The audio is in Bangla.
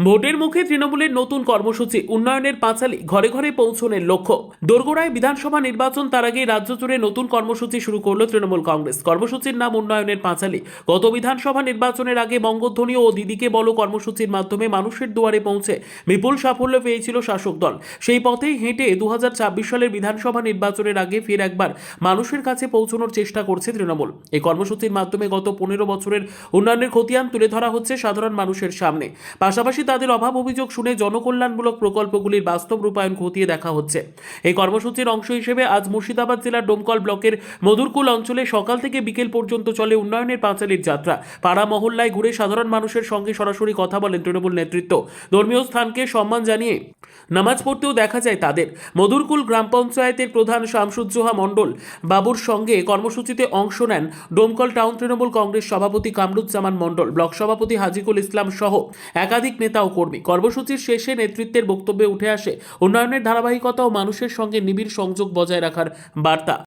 ভোটের মুখে তৃণমূলের নতুন কর্মসূচি উন্নয়নের পাঁচালী ঘরে ঘরে পৌঁছনের লক্ষ্য। দোরগোড়ায় বিধানসভা নির্বাচন, তার আগে রাজ্য জুড়ে নতুন কর্মসূচি শুরু করল তৃণমূল কংগ্রেস। কর্মসূচির নাম উন্নয়নের পাঁচালী। গত বিধানসভা নির্বাচনের আগে বঙ্গধ্বনি ও দিদিকে বলো কর্মসূচির মাধ্যমে মানুষের দুয়ারে পৌঁছে বিপুল সাফল্য পেয়েছিল শাসক দল। সেই পথেই হেঁটে 2024 সালের বিধানসভা নির্বাচনের আগে ফের একবার মানুষের কাছে পৌঁছানোর চেষ্টা করছে তৃণমূল। এই কর্মসূচির মাধ্যমে গত 15 বছরের উন্নয়নের খতিয়ান তুলে ধরা হচ্ছে সাধারণ মানুষের সামনে। পাশাপাশি তাদের অভাব অভিযোগ শুনে জনকল্যাণমূলক প্রকল্পগুলির বাস্তব রূপায়ণ খতিয়ে দেখা হচ্ছে। এই কর্মসূচির অংশ হিসেবে আজ মুর্শিদাবাদ জেলার ডোমকল ব্লকের মধুরকুল অঞ্চলে সকাল থেকে বিকেল পর্যন্ত চলে উন্নয়নের পাঁচালীর যাত্রা। পাড়া মহল্লায় ঘুরে সাধারণ মানুষের সঙ্গে সরাসরি কথা বলেন তৃণমূল নেতৃত্ব। ধর্মীয় স্থানকে সম্মান জানিয়ে নামাজ পড়তেও দেখা যায় তাদের। মধুরকুল গ্রাম পঞ্চায়েতের প্রধান শামসুজ্জোহা মণ্ডল বাবুর সঙ্গে কর্মসূচিতে অংশ নেন ডোমকল টাউন তৃণমূল কংগ্রেস সভাপতি কামরুজ্জামান মণ্ডল, ব্লক সভাপতি হাজিকুল ইসলাম সহ একাধিক নেতা ও কর্মী। কর্মসূচির শেষে নেতৃত্বের বক্তব্যে উঠে আসে উন্নয়নের ধারাবাহিকতা ও মানুষের সঙ্গে নিবিড় সংযোগ বজায় রাখার বার্তা।